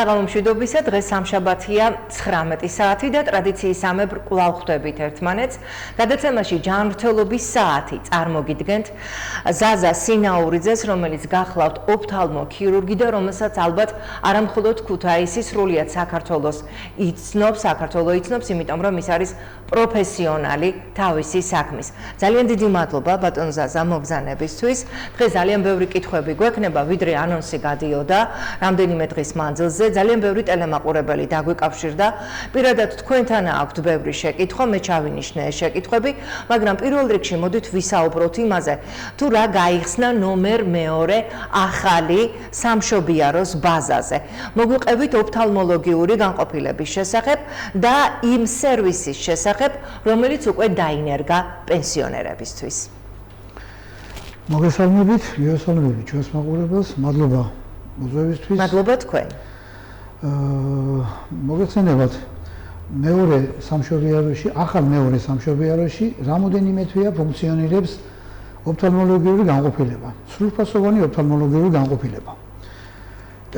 საღამო მშვიდობისა, დღეს სამშაბათია 19 საათი და ტრადიციისამებრ კვლავ ხვდებით ერთმანეთს. გადაცემაში ჯანმრთელობის საათი წარმოგიდგენთ ზაზა სინაურიძეს, რომელიც გახლავთ ოფთალმოქირურგი და რომელსაც ალბათ არამხოლოდ ქუთაისი, სრულიად საქართველოს იცნობს, იმიტომ რომ ის არის პროფესიონალი თავისი საქმის. ძალიან დიდი მადლობა ბატონ ზაზა მოგზანებისთვის. დღეს ძალიან ბევრი კითხვები გვექნება, ვიდრე ანონსი გადიოდა რამდენიმე დღის მანძილზე. ძალიან ბევრი ტელემაყურებელი დაგვიკავშირდა. პირადად თქვენთან აქვთ ბევრი შეკითხვა, მე ჩავინიშნე ეს შეკითხვები, მაგრამ პირველ რიგში მოდით ვისაუბროთ იმაზე, თუ რა გაიხსნა ნომერ მეორე ახალი სამშობიაროს ბაზაზე. მოგვიყევით ოფთალმოლოგიური განყოფილების შესახებ და იმ სერვისის შესახებ, რომელიც უკვე დაინერგა პენსიონერებისთვის. მოგესალმებით, მივესალმებით ჩვენს მაყურებელს, მადლობა მოზვევისთვის. მადლობა თქვენ. მოგეხსენებათ მეორე სამშობიაროში, ახალ მეორე სამშობიაროში რამოდენიმე თვეა ფუნქციონირებს ოფთალმოლოგიური განყოფილება, სრულფასოვანი ოფთალმოლოგიური განყოფილება.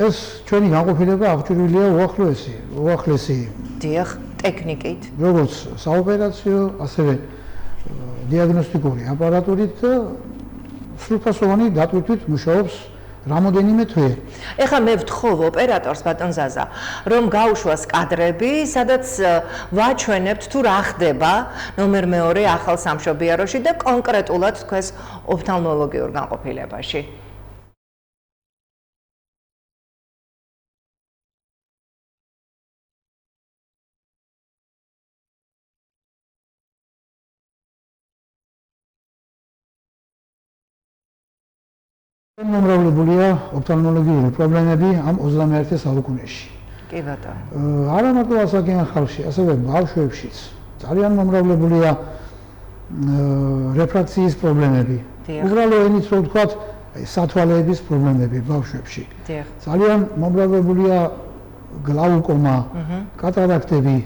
ეს ჩვენი განყოფილება აღჭურვილია უახლესი დიახ, ტექნიკით, როგორც საოპერაციო, ასევე დიაგნოსტიკური აპარატურით და სრულფასოვანი დატვირთვით მუშაობს რამოდენიმე თვე. ეხლა მე ვთხოვ ოპერატორს ბატონ ზაზა, რომ გაუშვას კადრები, სადაც ვაჩვენებთ თუ რა ხდება ნომერ მეორე ახალ სამშობიაროში და კონკრეტულად თქვენს ოფთალმოლოგიურ განყოფილებაში. მომრავლებულია ოფთალმოლოგიური პრობლემები ამ 21 საუკუნეში. კი ბატონო. არა მარტო ასაკიან ხალხში, ასევე ბავშვებშიც. ძალიან მომრავლებულია რეფრაქციის პრობლემები. უბრალო ენით რო ვთქვათ, სათვალეების პრობლემები ბავშვებში. ძალიან მომრავლებულია გლაუკომა, კატარაქტები.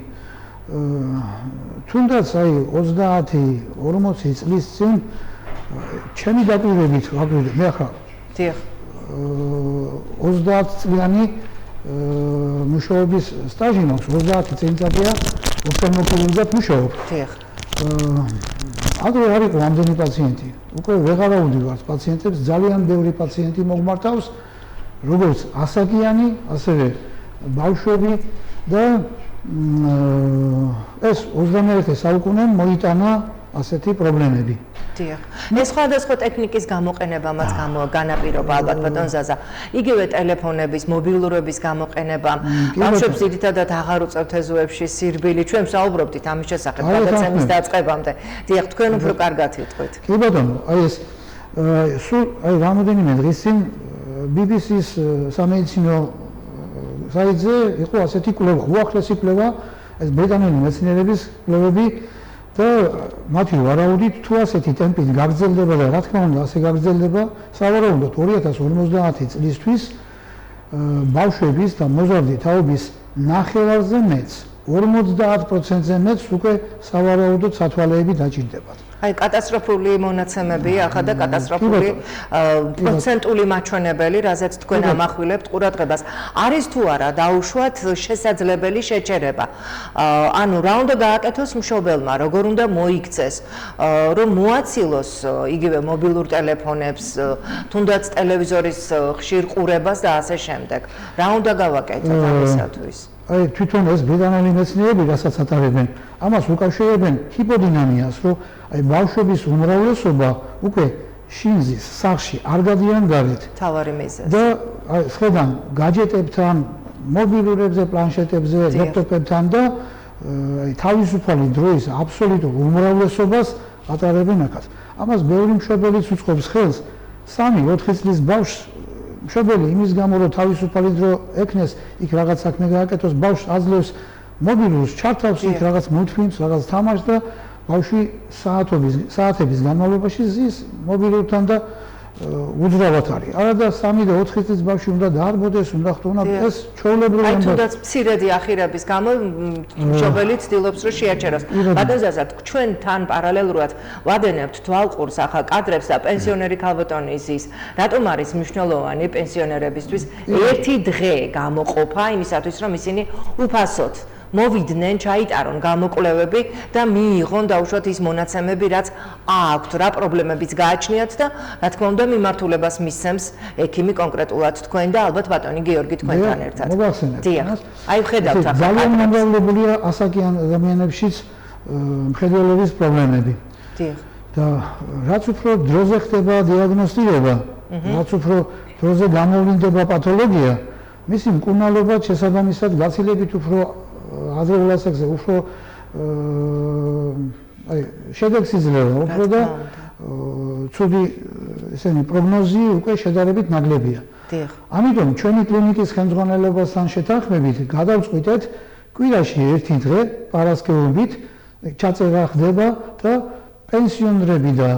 თუნდაც 30-40 წლის წინ ჩემი დაპირებით მე ახლა 30 წლიანი მუშაობის სტაჟი მაქვს, 30 წელიწადია ოფთალმოქირურგად მუშაობ. აგრე არ იყო ამდენი პაციენტი. უკვე ვეღარა ვდივართ პაციენტებს, ძალიან ბევრი პაციენტი მოგმართავს, როგორც ასაკიანი, ასევე ბავშვები და ეს 21 საუკუნემ მოიტანა ასეთი პრობლემები. ეს სხვადასხვა ტექნიკის გამოყენებამაც განაპირობა ალბათ ბატონ ზაზა. იგივე ტელეფონების, მობილურების გამოყენება, ბავშვებს ძირითადად აღარ უწევთ ეზოებში სირბილი. ჩვენ ვსაუბრობდით ამის შესახებ გადაცემის დაწყებამდე. დიახ, თქვენ უფრო კარგად იტყვით. კი ბატონო, სულ რამოდენიმე დღის წინ BBC-ს სამედიცინო საიტზე იყო ასეთი კვლევა, უახლესი კვლევა, ეს ბრიტანელი მეცნიერების კვლევები და მათი ვარაუდით თუ ასეთი ტემპით გაგრძელდება და რა თქმა უნდა ასე გაგრძელდება, სავარაუდოდ 2050 წლისთვის ბავშვების და მოზარდი თაობის ნახევარზე მეც, 50%-ზე მეც უკვე სავარაუდოდ სათვალეები დაჭირდებათ. აი კატასტროფული მონაცემებია ახლა და კატასტროფული პროცენტული მაჩვენებელი, რაზეც თქვენ ამახვილებთ ყურადღებას. არის თუ არა დაუშვათ შესაძლებელი შეჩერება? ანუ რა უნდა გააკეთოს მშობელმა, როგორ უნდა მოიქცეს, რომ მოაცილოს იგივე მობილურ ტელეფონებს, თუნდაც ტელევიზორის ხშირ ყურებას და ასე შემდეგ. რა უნდა გავაკეთოთ ამისათვის? აი თვითონ ეს ბრიტანელი მეცნიერები, რასაც ატარებენ, ამას უკავშირებენ ჰიპოდინამიას, რომ აი ბავშვების უმრავლესობა უკვე შინზის სახლში არ გადიან გარეთ. თავარი მიზეზი. და აი ხედან გაჯეტებთან, მობილურებზე, პლანშეტებზე, ლეპტოპებთან და აი თავისუფალი დროის აბსოლუტურ უმრავლესობას ატარებენ აქაც. ამას ბევრი მშობელიც უწყობს ხელს, 3-4 წლის ბავშვს მშობელი იმის გამო რომ თავისუფალი დრო ექნეს, იქ რაღაც საქმე გააკეთოს, ბავშვს აძლევს მობილურს, ჩართავს იქ რაღაც მულტფილმს, რაღაც თამაშს და ბავშვი საათების განმავლობაში ზის მობილურთან და უძრავად არის. არა და 3 და 4 წლის ბავშვი უნდა დაარბოდეს, უნდა ხტუნა ეს ჩვეულებრივი აი თუნდაც მცირედი ახირების გამო მშობელი ცდილობს რომ შეაჩეროს. ბატონ ზაზა, ჩვენ თან პარალელურად ვადენებთ თვალყურს ახალ კადრებს და პენსიონერი ქალბატონი იზის. რატომ არის მნიშვნელოვანი პენსიონერებისთვის ერთი დღე გამოყოფა იმისათვის რომ ისინი უფასოდ მოვიდნენ, ჩაიტარონ გამოკვლევები და მიიღონ დაუშვათ ის მონაცემები, რაც აქვთ, რა პრობლემებიც გააჩნიათ და რა თქმა უნდა მიმართულებას მისცემს ექიმი კონკრეტულად თქვენ და ალბათ ბატონი გიორგი თქვენთან ერთად. მოგახსენებთ. აი ხედავთ ახლა ძალიან მომრავლებულია ასაკიან ადამიანებშიც მხედველობის პრობლემები. დიახ. და რაც უფრო დროზე ხდება დიაგნოსტირება, რაც უფრო დროზე გამოვლინდება პათოლოგია, მისი მკურნალობა შესაბამისად გაცილებით უფრო ადრეულ ასაკზე უფრო შედეგს იძლევა, უფრო და ცუდი ესენი პროგნოზი უკვე შედარებით ნაკლებია. დიახ. ამიტომ ჩვენი კლინიკის ხელმძღვანელობასთან შეთანხმებით გადავწყვიტეთ კვირაში ერთი დღე პარასკევობით ჩაწერა ხდება და პენსიონერები და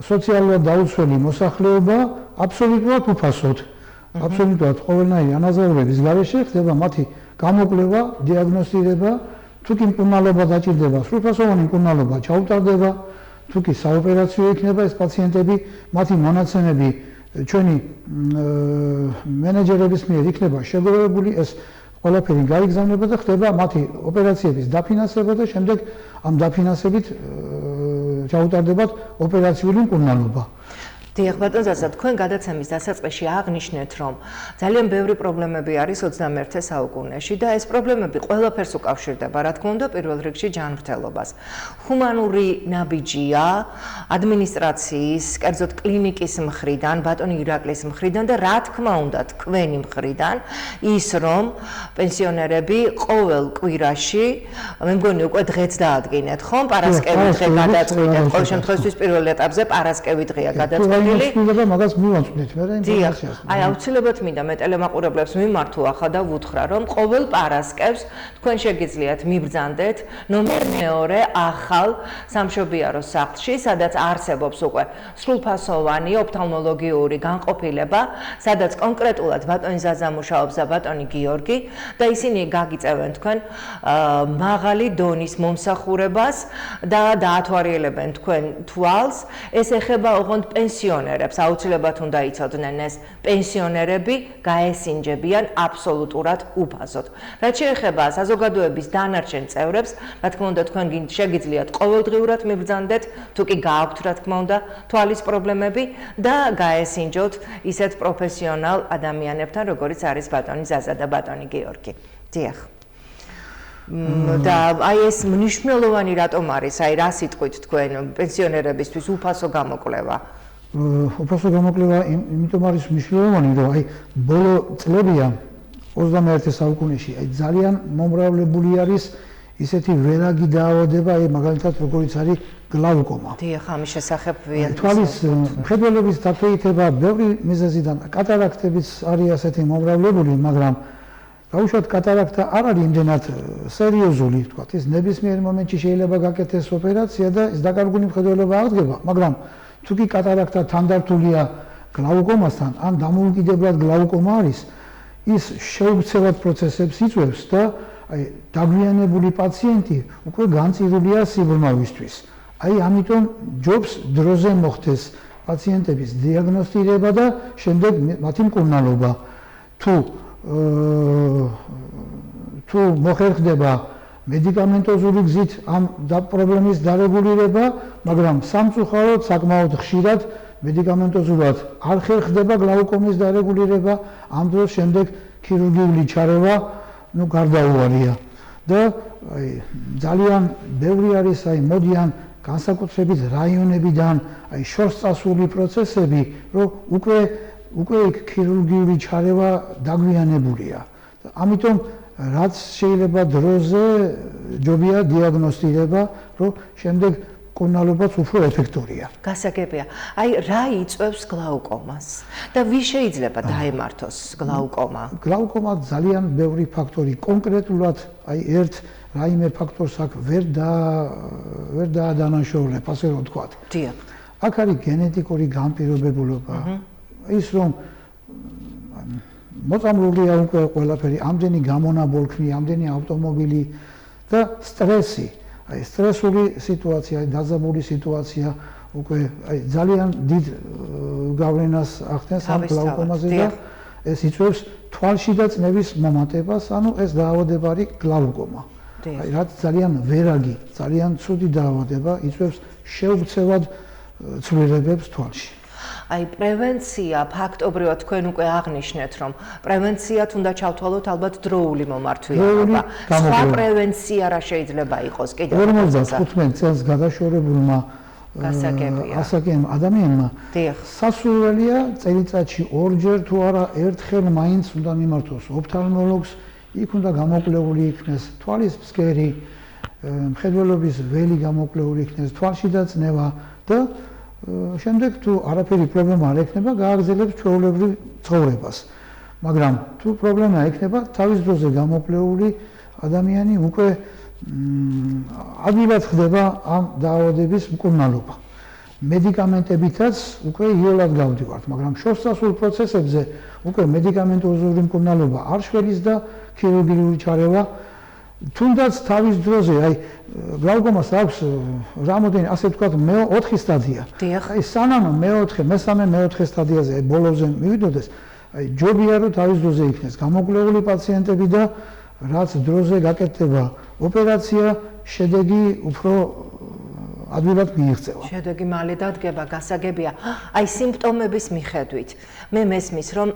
სოციალურად დაუცველი მოსახლეობა აბსოლუტურად უფასოდ, აბსოლუტურად ყოველნაირი ანაზღაურების გარეშე ხდება მათი გამოკვლევა, დიაგნოსტირება, თუ კი მკურნალობა დაჭირდება, სრულფასოვანი მკურნალობა ჩაუტარდება, თუ კი საოპერაციო იქნება ეს პაციენტები, მათი მონაცემები ჩვენი მენეჯერების მიერ იქნება შეგროვებული, ეს ყველაფერი გაიგზავნება და ხდება მათი ოპერაციების დაფინანსება და შემდეგ ამ დაფინანსებით ჩაუტარდებათ ოპერაციული მკურნალობა. დიახ, ბატონ ზაზა, თქვენ გადაცემის დასაწყისში აღნიშნეთ, რომ ძალიან ბევრი პრობლემები არის 21 საუკუნეში და ეს პრობლემები ყველაფერს უკავშირდება, რა თქმა უნდა, პირველ რიგში ჯანმრთელობას. ჰუმანური ნაბიჯია ადმინისტრაციის, კერძოდ კლინიკის მხრიდან, ბატონი ირაკლის მხრიდან და რა თქმა უნდა, თქვენი მხრიდან ის, რომ პენსიონერები ყოველ კვირაში, მე მგონი უკვე დღეც დაადგინეთ, ხომ? პარასკევი დღე გადაწყვიტეთ, ყოველ შემთხვევაში პირველ ეტაპზე პარასკევი დღეა გადაწყვეტილი. მაგას მივაწვდით მე რა ინფორმაციას. აი აუცილებლად მინდა მე ტელემაყურებლებს მიმართო ახლა და ვუთხრა რომ ყოველ პარასკევს თქვენ შეგიძლიათ მიბრძანდეთ ნომერ 2 ახალ სამშობიარო სახლში, სადაც არსებობს უკვე სრულფასოვანი ოფთალმოლოგიური განყოფილება, სადაც კონკრეტულად ბატონი ზაზა მუშაობს და ბატონი გიორგი და ისინი გაგიწევენ თქვენ მაღალი დონის მომსახურებას და დაათვალიერებენ თქვენ თვალს. ეს ეხება ოღონდ პენსიონერებს, აუცილებლად უნდა იცოდნენ ეს პენსიონერები გაესინჯებიან აბსოლუტურად უფასოდ. რაც შეეხება საზოგადოების დანარჩენ წევრებს, რა თქმა უნდა თქვენ შეგიძლიათ ყოველდღიურად მიბრძანდეთ, თუ კი გააქვთ რა თქმა უნდა თვალის პრობლემები და გაესინჯოთ ისეთ პროფესიონალ ადამიანებთან, როგორიც არის ბატონი ზაზა და ბატონი გიორგი. დიახ. და აი ეს მნიშვნელოვანი რატომ არის, აი რა სიტყვით თქვენ პენსიონერებისთვის უფასო გამოკვლევა? უფასო გამოკვლევა იმიტომ არის მნიშვნელოვანი, რომ აი ბოლო წლებია 21 საუკუნეში აი ძალიან მომრავლებული არის ისეთი ვერაგი დაავადება, აი მაგალითად როგორიც არის გლაუკომა. დიახ, ამის შესახებ ვიართ. თვალის მხედველობის დაფეითება ბევრი მიზეზიდან, კატარაქტებიც არის ასეთი მომრავლებული, მაგრამ გაუშვათ კატარაქტა არ არის იმდენად სერიოზული, თქვათ, ის ნებისმიერ მომენტში შეიძლება გაკეთდეს ოპერაცია და ეს დაკარგული მხედველობა აღდგება, მაგრამ თუ კი კატარაქტა თანდართულია გლაუკომასთან, ან დამოუკიდებლად გლაუკომა არის, ის შეუქცევად პროცესებს იწვევს და აი დაგვიანებული პაციენტი უკვე განწირულია სიბრმავისთვის. აი ამიტომ ჯობს დროზე მოხდეს პაციენტების დიაგნოსტირება და შემდეგ მათი მკურნალობა. თუ მოხერხდება მედიკამენტოზური გზით ამ პრობლემის დარეგულირება, მაგრამ სამწუხაროდ საკმაოდ ხშირად მედიკამენტოზურად არ ხერხდება გლაუკომის დარეგულირება, ამ დროს შემდეგ ქირურგიული ჩარევა გარდაუვალია. და ძალიან ბევრი არის აი მოდიან განსაკუთრებით რაიონებიდან აი შორს წასული პროცესები, რომ უკვე ქირურგიული ჩარევა დაგვიანებულია. ამიტომ რაც შეიძლება დროზე ჯობია დიაგნოსტირება, რომ შემდეგ მკურნალობაც უფრო ეფექტურია. გასაგებია. აი რა იწვევს გლაუკომას და ვის შეიძლება დაემართოს გლაუკომა? გლაუკომა ძალიან ბევრი ფაქტორი, კონკრეტულად აი ერთ რაიმე ფაქტორს აქ ვერ დაადანაშაულებ, ასე რომ ვთქვათ. დიახ. აქ არის გენეტიკური განპირობებულობა. ის რომ მოწამლულია უკვე ყველაფერი, ამდენი გამონაბოლქვი, ამდენი ავტომობილი და სტრესი. აი სტრესული სიტუაცია, დაძაბული სიტუაცია უკვე აი ძალიან დიდ გავლენას ახდენს ამ გლაუკომაზე და ეს იწვევს თვალში და წნევის მომატებას, ანუ ეს დაავადება არის გლაუკომა. აი რაც ძალიან ვერაგი, ძალიან ცუდი დაავადება, იწვევს შეუქცევად ცვლილებებს თვალში. აი პრევენცია ფაქტობრივად თქვენ უკვე აღნიშნეთ რომ პრევენციათ უნდა ჩავთვალოთ ალბათ დროული მომართვიანობა. სხვა პრევენცია რა შეიძლება იყოს კიდევ 55 წელს გადაშორებულმა ასაკიან ადამიანმა სასურველია წელიწადში ორჯერ თუ არა ერთხელ მაინც უნდა მიმართოს ოფთალმოლოგს, იქ უნდა გამოკვლეული იქნეს თვალის ფსკერი, მხედველობის ველი გამოკვლეული იქნეს, თვალში და წნევა და შემდეგ თუ არაფერი პრობლემა არ ექნება, გააგრძელებს ჩვეულებრივ ცხოვრებას. მაგრამ თუ პრობლემა ექნება, თავის დროზე გამოკვლეული ადამიანი უკვე ადვილად ხდება ამ დაავადების მკურნალობა. მედიკამენტებითაც უკვე იოლად გავდივართ, მაგრამ შორსასრულ პროცესებზე უკვე მედიკამენტოზური მკურნალობა არ შველის და ქირურგიული ჩარევა თუნდაც თავის დროზე, აი გლაუკომას აქვს რამოდენი, ასე ვთქვათ, 4 სტადია. აი სანამ მესამე, მეოთხე სტადიაზე, აი ბოლოზე მივიდოდეს, აი ჯობია რომ თავის დროზე იქნეს გამოკვლეული პაციენტები და რაც დროზე გაკეთდება ოპერაცია, შედეგი უფრო ადვილად მიიღწევა. შედეგი მალე დადგება, გასაგებია. აი სიმპტომების მიხედვით მე მესმის რომ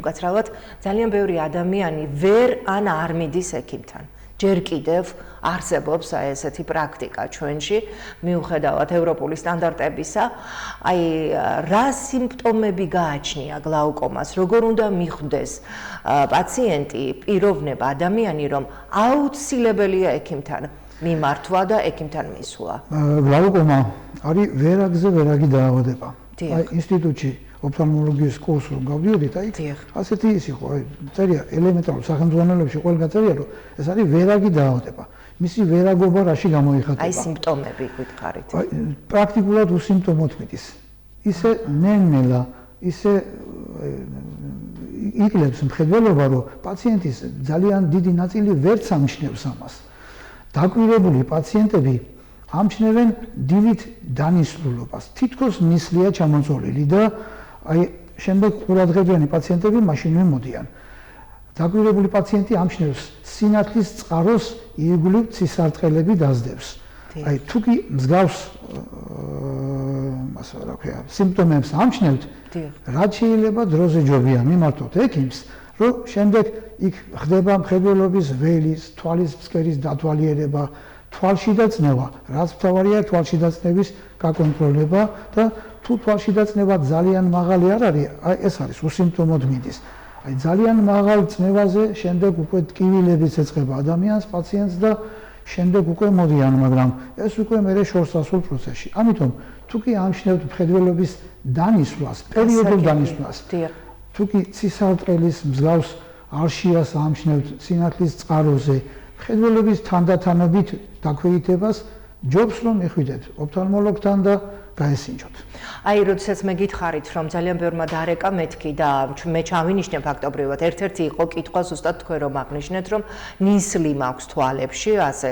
უკაცრავად ძალიან ბევრი ადამიანი ვერ არ მიდის ექიმთან. ჯერ კიდევ არსებობს აი ესეთი პრაქტიკა ჩვენში, მიუხედავად ევროპული სტანდარტებისა, აი რა სიმპტომები გააჩნია გლაუკომას, როგორ უნდა მიხვდეს პაციენტი, პიროვნება, ადამიანი, რომ აუცილებელია ექიმთან მიმართვა და ექიმთან მისვლა. გლაუკომა არის ვერაგზე ვერაგი დაავადება. აი ინსტიტუტში ოფთალმოლოგიის კურსს რომ გავდიოდით, აი ასეთი ის იყო, აი წერია ელემენტარულ სახელმძღვანელოებში ყველგან წერია, რომ ეს არის ვერაგი დაავადება. მისი ვერაგობა რაში გამოიხატება? აი სიმპტომები გითხარით. აი პრაქტიკულად უსიმპტომოდ მიდის. ისე ნელ-ნელა, ისე იკლებს მხედველობა, რომ პაციენტის ძალიან დიდი ნაწილი ვერც ამჩნევს ამას. დაკვირვებული პაციენტები ამჩნევენ დილით დანისლულობას. თითქოს ნისლია ჩამოწოლილი და აი შემდეგ ყურადღებიანი პაციენტები მაშინვე მოდიან. დაკვირვებული პაციენტი ამჩნევს სინათლის წყაროს ირგვლივ ცისარტყელები დაძდებს. აი თუ კი მსგავს ასე რა ქვია, სიმპტომებს ამჩნევთ, რაც შეიძლება დროზე ჯობია მიმართოთ ექიმს, რომ შემდეგ იქ ხდება მხედველობის ველის, თვალის ფსკერის დათვალიერება, თვალში და წნევა, რაც მთავარია თვალში და წნევის გაკონტროლება და თუ თვალში და წნევა ძალიან მაღალი არ არის, აი ეს არის უსიმპტომოდ მიდის. აი ძალიან მაღალ წნევაზე შემდეგ უკვე ტკივილებიც ეწყება ადამიანს, პაციენტს და შემდეგ უკვე მოდიან, მაგრამ ეს უკვე მერე შორსასრულ პროცესში. ამიტომ თუ კი ამჩნევთ მხედველობის დანისვლას, პერიოდულ დანისვლას, თუ კი ცისარტყელის მსგავს არშიას ამჩნევთ სინათლის წყაროზე, მხედველობის თანდათანობით დაქვეითებას ჯობს რომ მიხვიდეთ ოფთალმოლოგთან და გაესინჯოთ. აი, როდესაც მე გითხარით, რომ ძალიან ბევრმა დარეკა მეთქი და მე ჩავინიშნე ფაქტობრივად, ერთ-ერთი იყო კითხვა ზუსტად თქვენ რომ აღნიშნეთ, რომ ნისლი მაქვს თვალებში, ასე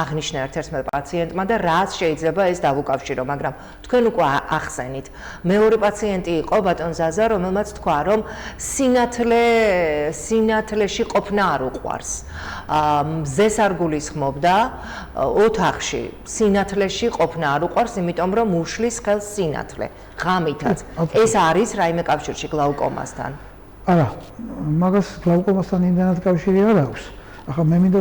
აღნიშნა ერთ-ერთმა პაციენტმა და რაც შეიძლება ეს დავუკავშირო, მაგრამ თქვენ უკვე ახსენით. მეორე პაციენტი იყო ბატონ ზაზა, რომელმაც თქვა, რომ სინათლეში ყოფნა არ უყვარს. მზეს არ გულისხმობდა ოთახში, სინათლეში ყოფნა არ უყვარს, იმიტომ რომ უშლის ხელს სინათლე. ღამითაც. ეს არის რაიმე კავშირში გლაუკომასთან? არა, მაგას გლაუკომასთან იმდანად კავშირი არ აქვს. ახლა მე მინდა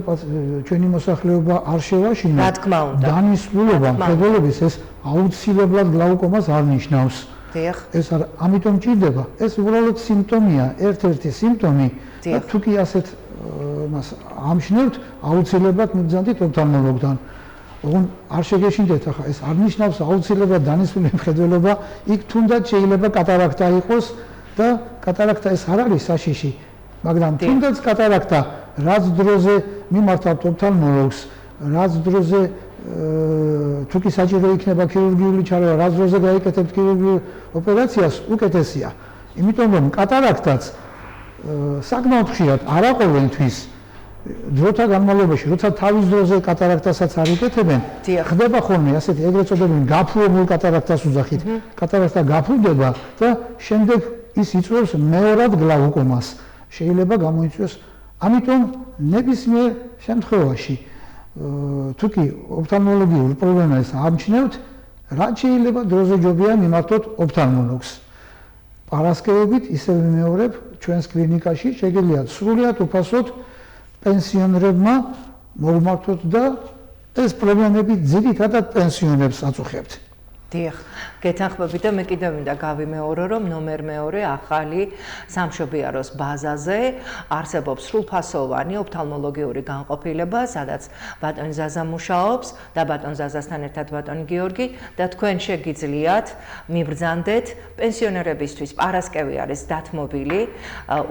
ჩვენი მოსახლეობა არ შევაშინოთ. რა თქმა უნდა. დანისლულობა მხედველობის ეს აუცილებლად გლაუკომას არ ნიშნავს. ეს არ, ამიტომ ჭირდება. ეს უბრალოდ სიმპტომია, ერთ-ერთი სიმპტომი. და თუ კი ასეთ მას ამჩნევთ, აუცილებლად მიგზავნით ოფთალმოლოგთან. ოღონ არ შეგეშინდეთ ახლა ეს არ ნიშნავს აუცილებლად დანისული მხედველობა, იქ თუნდაც შეიძლება კატარაქტა იყოს და კატარაქტა ეს არ არის საშიში, მაგრამ თუნდაც კატარაქტა რაც დროზე მიმართავთ ოფთალმოლოგს, რაც დროზე თუ კი საჭირო იქნება ქირურგიული ჩარევა, რა დროზე გაიკეთებთ ქირურგიულ ოპერაციას, უკეთესია. იმიტომ რომ კატარაქტაც საკმაოდ ხშირად არ აყოლენთვის დროთა განმავლობაში, როცა თავის დროზე კატარაქტასაც არ იკეთებენ, ხდება ხოლმე ასეთი ეგრეთ წოდებული გაფუებულ კატარაქტას უძახით. კატარაქტა გაფუდება და შემდეგ ის იწვევს მეორად გლაუკომას. შეიძლება გამოიწვიოს. ამიტომ ნებისმიერ შემთხვევაში თუ კი ოფთალმოლოგიურ პრობლემას ამჩნევთ, რაც შეიძლება დროზე ჯობია მიმართოთ ოფთალმოლოგს. პარასკევებით ისევ ვიმეორებ ჩვენს კლინიკაში შეგიძლიათ სრულიად უფასოდ პენსიონერებმა მოვმართოთ და ეს პრობლემები ძირითადად პენსიონერებს აწუხებთ. დიახ, გეთანხმებით და მე კიდევ მინდა გავიმეორო, რომ ნომერ მეორე ახალი სამშობიაროს ბაზაზე არსებობს სრულფასოვანი ოფთალმოლოგიური განყოფილება, სადაც ბატონი ზაზა მუშაობს და ბატონ ზაზასთან ერთად ბატონი გიორგი და თქვენ შეგიძლიათ მიბრძანდეთ პენსიონერებისთვის პარასკევი არის დათმობილი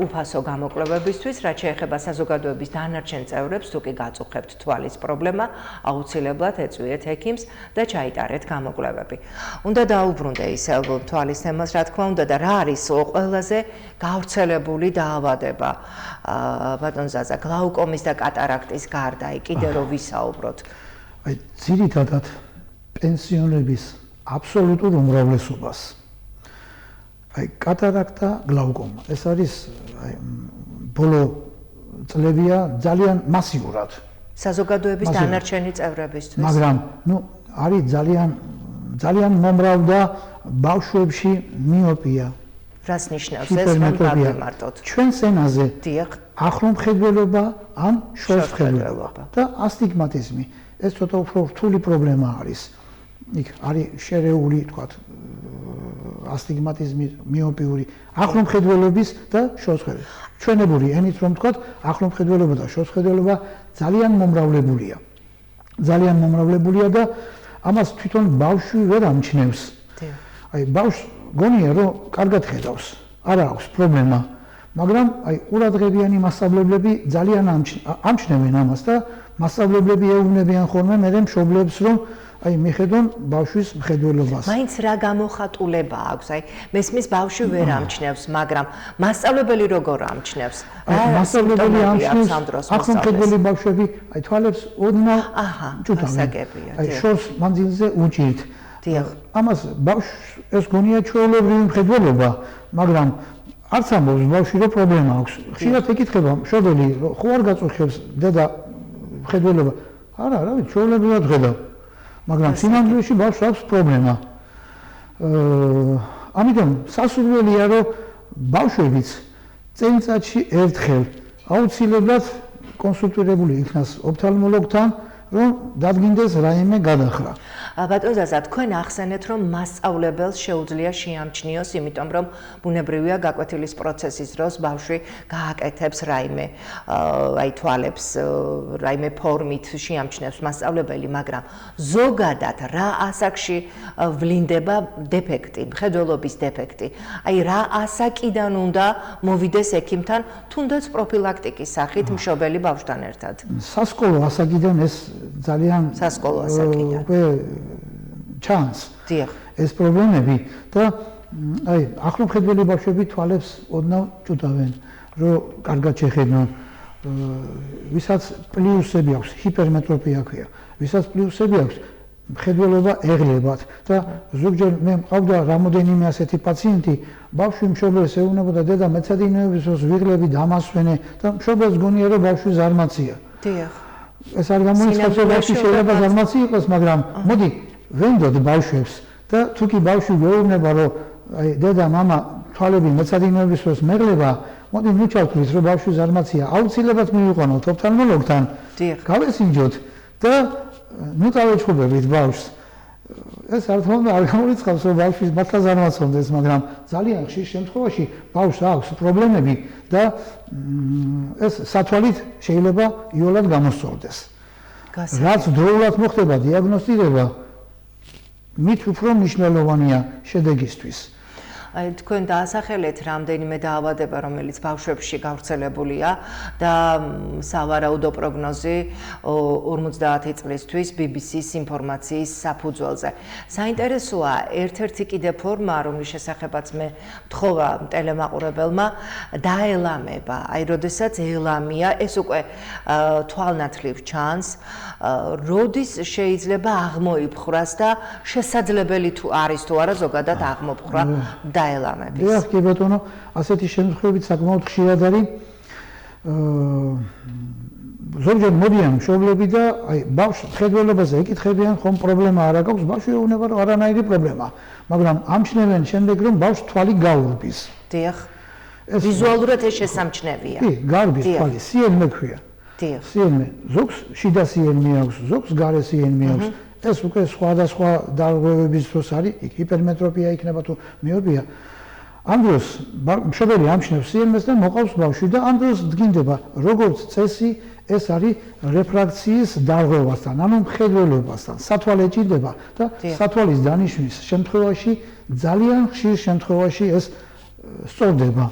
უფასო გამოკვლევებისთვის, რაც შეეხება საზოგადოების დანარჩენ წევრებს, თუ კი გაწუხებთ თვალის პრობლემა, აუცილებლად ეწვიეთ ექიმს და ჩაიტარეთ გამოკვლევები. უნდა დაუბრუნდე ისევ თვალის თემას, რა თქმა უნდა, და რა არის ყველაზე გავრცელებული დაავადება ბატონ ზაზა, გლაუკომის და კატარაქტის გარდა, კიდე რო ვისაუბროთ. აი, ძირითადად პენსიონერების აბსოლუტურ უმრავლესობას. აი, კატარაქტა, გლაუკომა, ეს არის აი ბოლო წლებია ძალიან მასიურად. საზოგადოების დანარჩენი წევრებისთვის. მაგრამ, არის ძალიან მომრავლდა ბავშვებში მიოპია. რას ნიშნავს ეს, რომ გავიმართოთ? ჩვენს ენაზე დიახ, ახლომხედველობა ან შორსმხედველობა და ასტიგმატიზმი. ეს ცოტა უფრო რთული პრობლემა არის. იქ არის შერეული, თქვათ, ასტიგმატიზმი, მიოპიური, ახლომხედველობის და შორსმხედველობა. ჩვენებური ენით რომ თქვათ, ახლომხედველობა და შორსმხედველობა ძალიან მომრავლებულია. ძალიან მომრავლებულია და ამას თვითონ ბავშვი ვერ ამჩნევს. აი ბავშვს გონია რომ კარგად ხედავს, არა აქვს პრობლემა, მაგრამ აი ყურადღებიანი მასწავლებლები ძალიან ამჩნევენ ამას და მასწავლებლები ეუბნებიან ხოლმე მე მშობლებს რომ აი მიხედონ ბავშვის მხედველობას. მაინც რა გამოხატულება აქვს? აი მესმის ბავშვი ვერ ამჩნევს, მაგრამ მასწავლებელი როგორ ამჩნევს? მასწავლებელი ამჩნევს, ახლომხედველი ბავშვები აი თვალებს ოდნავ ჭუტავენ. აი შორს მანძილზე უჭირთ. ამას ბავშვს ეს გონია ჩვეულებრივი მხედველობა, მაგრამ არც ამბობს ბავშვი რომ პრობლემა აქვს. ხშირად ეკითხება მშობელი, ხო არ გაწუხებს დედა მხედველობა? არა, რა ვიცი, ჩვეულებრივად ხედავ. მაგრამ სინამდვილეში ბავშვს აქვს პრობლემა. ამიტომ სასურველია რომ ბავშვებიც წელიწადში ერთხელ აუცილებლად კონსულტირებული იქნას ოფთალმოლოგთან, რომ დადგინდეს რაიმე გადახრა. ბატონ ზაზა, თქვენ ახსენეთ, რომ მასწავლებელს შეუძლია შეამჩნიოს, იმიტომ რომ ბუნებრივია გაკვეთილის პროცესის დროს ბავშვი გააკეთებს რაიმე აი თვალებს, რაიმე ფორმით შეამჩნევს მასწავლებელი, მაგრამ ზოგადად რა ასაკში ვლინდება დეფექტი, მხედველობის დეფექტი? აი რა ასაკიდან უნდა მოვიდეს ექიმთან, თუნდაც პროფილაქტიკის სახით მშობელი ბავშვთან ერთად? სასკოლო ასაკიდან ეს ძალიან სასკოლო ასაკიდან ჩანს. დიახ. ეს პრობლემები და აი ახლომხედველი ბავშვები თვალებს ოდნავ ჭუტავენ, რომ კარგად შეხედონ. ვისაც პლუსები აქვს, ჰიპერმეტროპია ქვია. ვისაც პლუსები აქვს, მხედველობა ეღლებათ და ზოგჯერ მე მყავდა რამოდენიმე ასეთი პაციენტი, ბავშვი მშობელს ეუბნებოდა, დედა მეცადინეობის დროს ვიღლები დამასვენე და მშობელს გონია რომ ბავშვი ზარმაცია. დიახ. ეს არ გამოიცხადებს, რომ ბავშვი შეიძლება ზარმაცი იყოს, მაგრამ მოდი ვენდოთ ბავშვებს და თუ კი ბავშვი გეუბნება, რომ აი დედა, მამა თვალები მეცადინეობის დროს მეღლება, მოდი მივჩავთვლით, რომ ბავშვი ზარმაცია, აუცილებლად მივიყვანოთ ოფთალმოლოგთან. დიახ. გავესინჯოთ და ნუ დავეჩხუბებით ბავშვს. ეს არ თქმა უნდა არ გამოიცხადებს, რომ ბავშვი მართლა ზარმაცონდეს, მაგრამ ძალიან ხშირ შემთხვევაში ბავშვს აქვს პრობლემები და ეს სათვალით შეიძლება იოლად გამოსწორდეს. რაც დროულად მოხდება დიაგნოსტირება, მით უფრო მნიშვნელოვანია შედეგისთვის. აი თქვენ დაასახელეთ რამდენიმე დაავადება, რომელიც ბავშვებში გავრცელებულია და სავარაუდო პროგნოზი 50 წლისთვის BBC-ის ინფორმაციის საფუძველზე. საინტერესოა ერთ-ერთი კიდე ფორმა, რომლის შესახებაც მე მთხოვა ტელემაყურებელმა დაელამება. აი, როდესაც ელამია, ეს უკვე თვალნათლივ ჩანს, როდის შეიძლება აღმოიფხრას და შესაძლებელი თუ არის თუ არა ზოგადად აღმოფხრა დაელამების. დიახ, კი ბატონო, ასეთი შემთხვევებით საკმაოდ ხშირად არის. ზოგჯერ მოდიან მშობლები და აი ბავშვს მხედველობაზე ეკითხებიან, ხომ პრობლემა არ აქვს, ბავშვი ეუბნება, რომ არანაირი პრობლემა, მაგრამ ამჩნევენ შემდეგ, რომ ბავშვს თვალი გაურბის. დიახ. ვიზუალურად ეს შესამჩნევია. კი, გარბის თვალი, სიელმე ქვია. დიახ. სიელმე, ზოგს შიდა სიელმე აქვს, ზოგს გარე სიელმე აქვს. ეს უკვე სხვადასხვა დარღვევების დროს არის, ჰიპერმეტროპია იქნება თუ მიოპია. ამ დროს მშობელი ამჩნევს სიელმეს და მოყავს ბავშვი და ამ დროს დგინდება, როგორც წესი, ეს არის რეფრაქციის დარღვევასთან, ანუ მხედველობასთან, სათვალე ჭირდება და სათვალის დანიშვნის შემთხვევაში ძალიან ხშირ შემთხვევაში ეს სწორდება.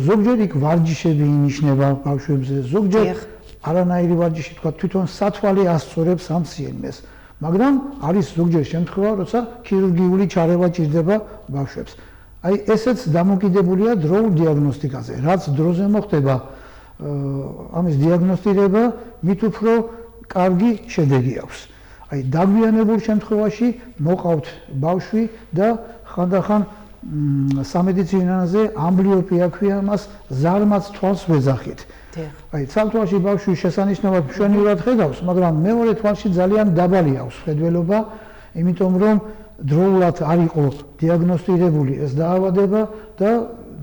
ზოგჯერ იქ ვარჯიშები ინიშნება ბავშვებზე, ზოგჯერ არანაირი ვარჯიში, თქვა თვითონ სათვალე ასწორებს ამ სიელმეს. მაგრამ არის ზოგჯერ შემთხვევა, როცა ქირურგიული ჩარევა ჭირდება ბავშვებს. აი ესეც დამოკიდებულია დროულ დიაგნოსტიკაზე. რაც დროზე მოხდება ამის დიაგნოსტირება, მით უფრო კარგი შედეგი აქვს. აი დაგვიანებულ შემთხვევაში მოყავთ ბავშვი და ხანდახან სამედიცინო ენაზე ამბლიოპია ქვია მას, ზარმაც თვალს ვეძახით. აი ცალ-თვალში ბავშვი შესანიშნავად მშვენივრად ხედავს, მაგრამ მეორე თვალში ძალიან დაბალი აქვს ხედველობა, იმიტომ რომ დროულად არ იყო დიაგნოსტირებული ეს დაავადება და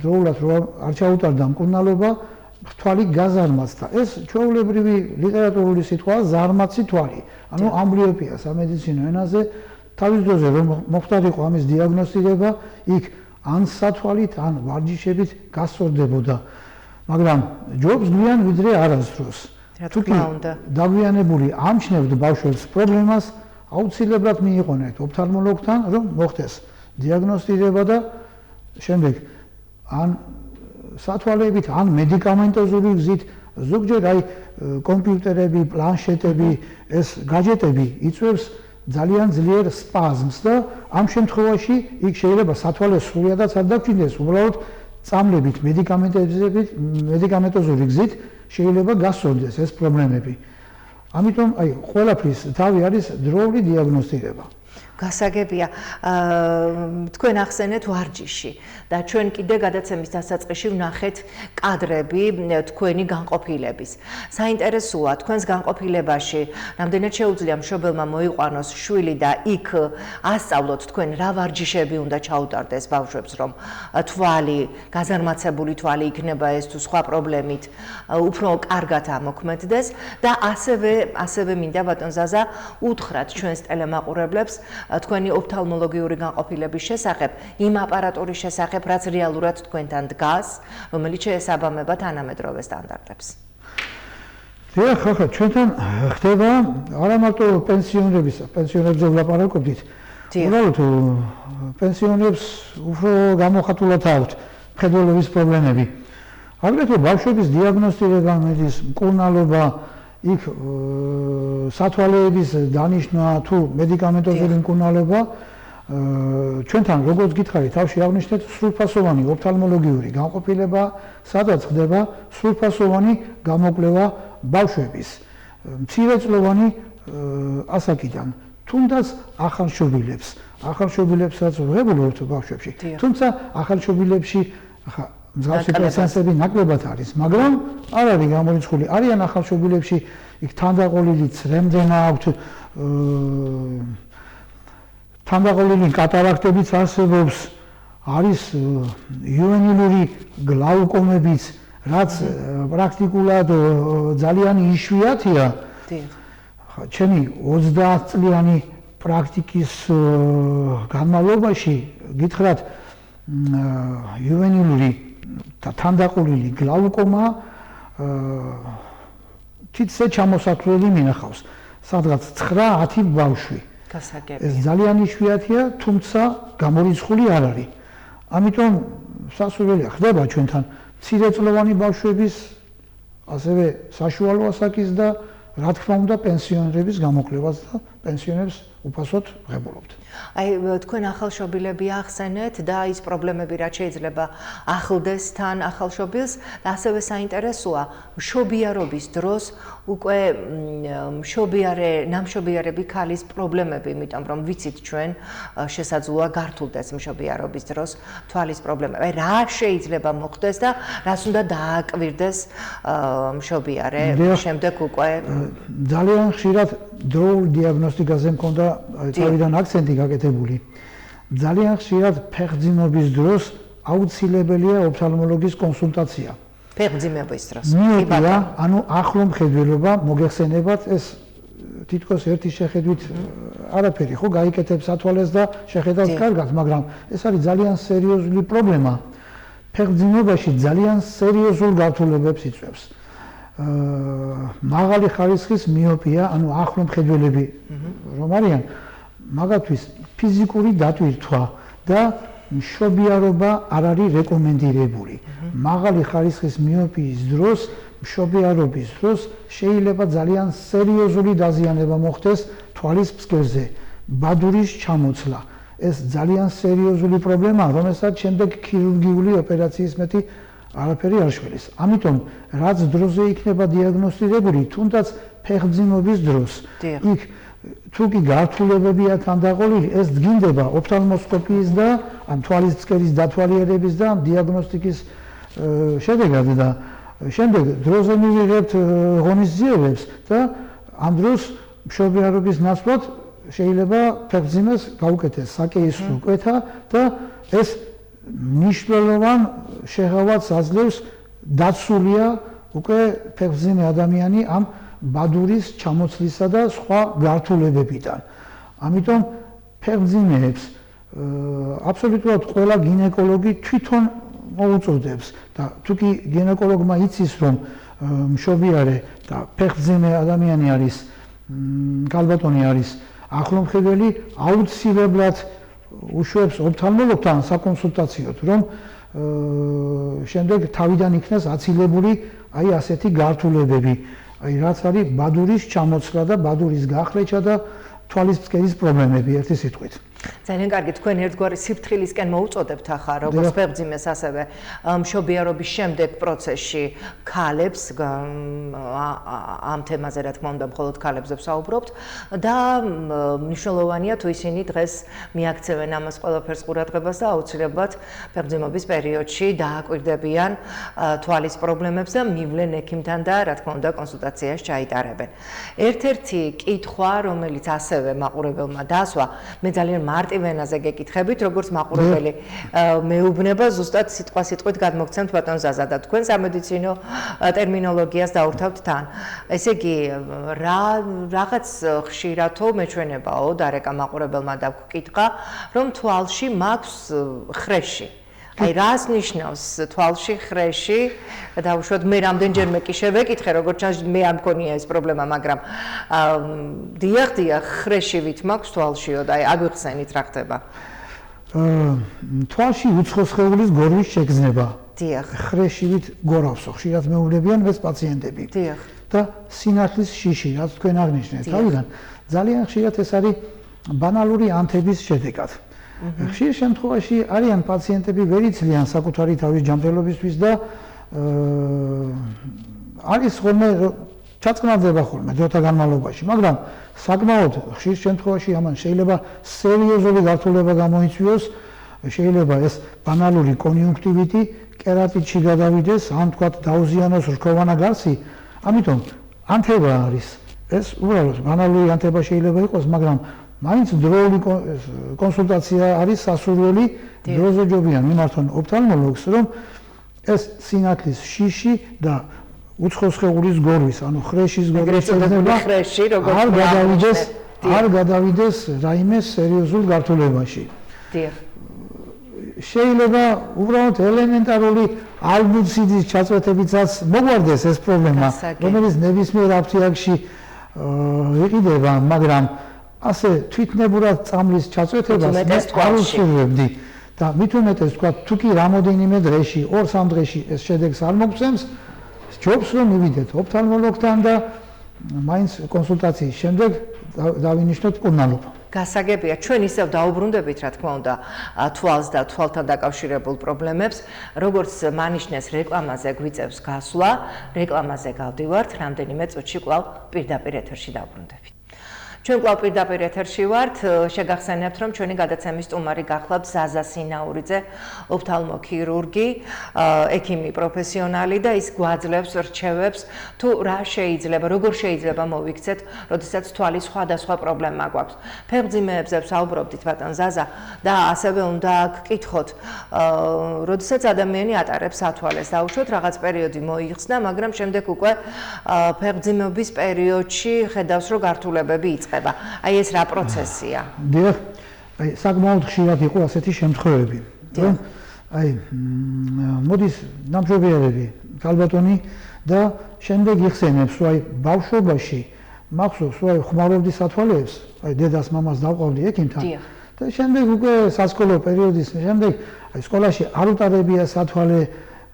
დროულად არ ჩაუტარდა მკურნალობა, თვალი გაზარმაცდა. ეს ჩვეულებრივი ლიტერატურული სიტყვაა ზარმაცი თვალი, ანუ ამბლიოპია სამედიცინო ენაზე. თავის დროზე რომ მოხდარიყო ამის დიაგნოსტირება, იქ ან სათვალით, ან ვარჯიშებით გასწორდებოდა. მაგრამ ჯობს გვიან ვიდრე არასდროს. თუკი დაგვიანებული ამჩნევთ ბავშვებს პრობლემას, აუცილებლად მიიყონეთ ოფთალმოლოგთან, რომ მოხდეს დიაგნოსტირება და შემდეგ ან სათვალეებით, ან მედიკამენტოზური გზით, ზოგჯერ აი კომპიუტერები, პლანშეტები, ეს გაჯეტები იწვევს ძალიან ძლიერ სპაზმს და ამ შემთხვევაში იქ შეიძლება სათვალე სრულიადაც არ დაგჭირდეს, უბრალოდ წამლებით, მედიკამენტოზური გზით შეიძლება გასწორდეს ეს პრობლემები. ამიტომ აი ყველაფრის თავი არის დროული დიაგნოსტირება. გასაგებია, თქვენ ახსენეთ ვარჯიში და ჩვენ კიდე გადაცემის დასაწყისში ვნახეთ კადრები თქვენი განყოფილების. საინტერესოა, თქვენს განყოფილებაში რამდენად შეუძლია მშობელმა მოიყვანოს შვილი და იქ ასწავლოთ თქვენ რა ვარჯიშები უნდა ჩაუტარდეს ბავშვებს, რომ თვალი, გაზარმაცებული თვალი იქნება ეს თუ სხვა პრობლემით უფრო კარგად ამოქმედდეს და ასევე მინდა ბატონ ზაზა უთხრათ ჩვენს ტელემაყურებლებს თქვენი ოფთალმოლოგიური განყოფილების შესახებ, იმ აპარატურის შესახებ, რაც რეალურად თქვენთან დგას, რომელიც შეესაბამება თანამედროვე სტანდარტებს. დიახ, ხო, ჩვენთან ხდება არა მარტო პენსიონერებზე ვლაპარაკობდით. უბრალოდ პენსიონერებს უფრო გამოხატულად აქვთ მხედველობის პრობლემები. აგრეთვე ბავშვების დიაგნოსტირება, მედის მკურნალობა, იქ სათვალეების დანიშვნა თუ მედიკამენტოზური მკურნალობა, ჩვენთან როგორც გითხარით, თავში აღნიშნეთ სრულფასოვანი ოფთალმოლოგიური განყოფილება, სადაც ხდება სრულფასოვანი გამოკვლევა ბავშვების მცირეწლოვანი ასაკიდან, თუნდაც ახალშობილებსაც ვღებულობთ ბავშვებში, თუმცა ახალშობილებში მსგავსი პრესენსები ნაკლებად არის, მაგრამ არ არის გამორიცხული, არიან ახალშობილებში, იქ თანდაყოლილი წრემდენა აქვთ, თანდაყოლილი კატარაქტებიც არსებობს, არის იუვენილური გლაუკომებიც, რაც პრაქტიკულად ძალიან იშვიათია. ჩემი 30 წლიანი პრაქტიკის განმავლობაში გითხრათ, იუვენილური და თანდაყოლილი გლაუკომა თითზე ჩამოსათვლელი მინახავს, სადღაც 9-10 ბავშვი. ეს ძალიან იშვიათია, თუმცა გამორიცხული არ არის. ამიტომ სასურველია ხდება ჩვენთან მცირეწლოვანი ბავშვების, ასევე საშუალო ასაკის და რა თქმა უნდა პენსიონერების გამოკვლევაც და პენსიონერებს უფასოდ ღებულობთ. აი თქვენ ახალშობილები ახსენეთ და ის პრობლემები რაც შეიძლება ახლდეს თან ახალშობილს და ასევე საინტერესოა მშობიარობის დროს უკვე ნამშობიარები ქალის პრობლემები, იმიტომ რომ ვიცით ჩვენ შესაძლოა გართულდეს მშობიარობის დროს თვალის პრობლემები. აი რა შეიძლება მოხდეს და რას უნდა დააკვირდეს მშობიარე შემდეგ უკვე ძალიან ხშირად დროულ დიაგნოსტიკაზე მქონდა თავიდან აქცენტი გაკეთებული. ძალიან ხშირად ფეხმძიმობის დროს აუცილებელია ოფთალმოლოგის კონსულტაცია. ფეხმძიმების დროს. მიუხედავად, ანუ ახლო მხედველობა მოგეხსენებათ ეს თითქოს ერთი შეხედვით არაფერი ხო გაიკეთებს ათვალეს და შეხედავს კარგად, მაგრამ ეს არის ძალიან სერიოზული პრობლემა. ფეხმძიმებაში ძალიან სერიოზულ გართულებებს იწვევს. მაღალი ხარისხის მიოპია, ანუ ახლო მხედველები რომ არიან, მაგათთვის ფიზიკური დატვირთვა და მშობიარობა არ არის რეკომენდირებული. მაღალი ხარისხის მიოპიის დროს, მშობიარობის დროს შეიძლება ძალიან სერიოზული დაზიანება მოხდეს თვალის ფსკერზე, ბადურის ჩამოცლა. ეს ძალიან სერიოზული პრობლემაა, რომელსაც შემდეგ ქირურგიული ოპერაციის მეტი არაფერი არ შველის. ამიტომ რაც დროზე იქნება დიაგნოსტირებული, თუნდაც ფეხმძიმობის დროს, იქ თუ კი გართულებებია თანდაყოლილი, ეს დგინდება ოფთალმოსკოპიის და ან თვალის ფსკერის დათვალიერების და დიაგნოსტიკის შედეგად და შემდეგ დროზე მივიღებთ ღონისძიებებს და ამ დროს მშობიარობის ნაცვლად შეიძლება ფეხმძიმეს გაუკეთეს საკეისრო კვეთა და ეს მნიშვნელოვან შეღავათს აძლევს დაცულია უკვე ფეხმძიმე ადამიანი ამ ბადურის ჩამოცლისა და სხვა გართულებებიდან. ამიტომ ფეხმძიმეებს აბსოლუტურად ყველა გინეკოლოგი თვითონ მოუწოდებს და თუკი გინეკოლოგმა იცის რომ მშობიარე და ფეხმძიმე ადამიანი არის კალბატონი არის ახლო მხედველი, აუცილებლად უშვებს ოფთალმოლოგთან საკონსულტაციოდ, რომ შემდეგ თავიდან იქნას აცილებული აი ასეთი გართულებები, აი რაც არის ბადურის ჩამოცლა და ბადურის გახრეჩა და თვალის ფსკერის პრობლემები ერთი სიტყვით. ძალიან კარგი, თქვენ ერთგვარი სიფრთხილისკენ მოუწოდებთ ახლა, როგორც ფეხმძიმეს, ასევე მშობიარობის შემდეგ პროცესში ქალებს, ამ თემაზე რა თქმა უნდა მხოლოდ ქალებზე ვსაუბრობთ და მნიშვნელოვანია თუ ისინი დღეს მიაქცევენ ამას ყველაფერს ყურადღებას და აუცილებლად ფეხმძიმობის პერიოდში დააკვირდებიან თვალის პრობლემებს და მივლენ ექიმთან და რა თქმა უნდა კონსულტაციას ჩაიტარებენ. ერთ-ერთი კითხვა, რომელიც ასევე მაყურებელმა დაასვა, მე ძალიან მარტივ ენაზე გეკითხებით, როგორც მაყურებელი მეუბნება, ზუსტად სიტყვით გადმოგცემთ ბატონ ზაზა და თქვენ სამედიცინო ტერმინოლოგიას დაურთავთ თან. ესე იგი, რაღაც ხშირათო მეჩვენებაო, დარეკა მაყურებელმა დაგკითხა, რომ თვალში მაქვს ხრეში. აი რას ნიშნავს თვალში ხრეში? დავუშვათ მე რამდენჯერმე კი შევეკითხე, როგორც ჩანს მე არ მქონია ეს პრობლემა, მაგრამ დიახ, ხრეშივით მაქვს თვალშიო და აი აგვიხსენით რა ხდება. თვალში უცხო სხეულის გორვის შეგრძნება. დიახ. ხრეშივით გორავსო, ხშირად მეუბნებიან ეს პაციენტები. დიახ. და სინათლის შიში, რაც თქვენ აღნიშნეთ, თავიდან ძალიან ხშირად ეს არის ბანალური ანთების შედეგად. ხშირ შემთხვევაში არიან პაციენტები ვერ იცლიან საკუთარი თავის ჯანმრთელობისთვის და არის ხოლმე ჩაწყნარდება ხოლმე დროთა განმავლობაში, მაგრამ საკმაოდ ხშირ შემთხვევაში ამან შეიძლება სერიოზული გართულება გამოიწვიოს, შეიძლება ეს ბანალური კონიუნქტივიტი კერატიტში გადავიდეს, ან თქვათ დაუზიანოს რქოვანა გარსი, ამიტომ ანთება არის. ეს უბრალოდ ბანალური ანთება შეიძლება იყოს, მაგრამ მაინც დროული კონსულტაცია არის სასურველი, დროზე ჯობიან მიმართონ ოფთალმოლოგს, რომ ეს სინათლის შიში და უცხო სხეულის გორვის, ანუ ხრეშის გორვის შეგრძნება არ გადავიდეს რაიმე სერიოზულ გართულებაში. შეიძლება უბრალოდ ელემენტარული ალბუციდის ჩაწვეთებითაც მოგვარდეს ეს პრობლემა, რომელიც ნებისმიერ აფთიაქში იყიდება, მაგრამ ასე თვითნებურად წამლის ჩაწვეთებას არ უსურვებდი და მით უმეტეს თქვა თუ კი რამოდენიმე დღეში 2-3 დღეში ეს შედეგს არ მოგწევს ჯობს რომ მივიდეთ ოფთალმოლოგთან და მაინც კონსულტაციის შემდეგ დავინიშნოთ მკურნალობა. გასაგებია, ჩვენ ისევ დაუბრუნდებით, რა თქმა უნდა, თვალს და თვალთან დაკავშირებულ პრობლემებს, როგორც მანიშნეს რეკლამაზე გვიწევს გასვლა, რეკლამაზე გავდივართ, რამდენიმე წუთში კვლავ პირდაპირ ეთერში დავბრუნდებით. ჩვენ კვლავ პირდაპირ ეთერში ვართ, შეგახსენებთ, რომ ჩვენი გადაცემის სტუმარი გახლავთ ზაზა სინაურიძე, ოფთალმოქირურგი, ექიმი პროფესიონალი და ის გვაძლევს რჩევებს, თუ რა შეიძლება, როგორ შეიძლება მოვიქცეთ, როდესაც თვალის სხვადასხვა პრობლემა გვაქვს. ფეხმძიმეებზე ვსაუბრობდით, ბატონ ზაზა, და ასევე უნდა გკითხოთ, როდესაც ადამიანი ატარებს სათვალეს, დაუშვათ რაღაც პერიოდი მოიხსნა, მაგრამ შემდეგ უკვე ფეხმძიმეობის პერიოდში ხედავს, რომ გართულებები იწყება. აი ეს რა პროცესია? დიახ, აი საკმაოდ ხშირად იყო ასეთი შემთხვევები, რომ აი მოდის ნამშრომლები, ქალბატონი და შემდეგ იხსენებს, რომ აი ბავშვობაში მახსოვს, რომ ხმარობდი სათვალეებს, აი დედას მამას დავყავდი ექიმთან. და შემდეგ უკვე სასკოლო პერიოდის შემდეგ აი სკოლაში არ უტარებია სათვალე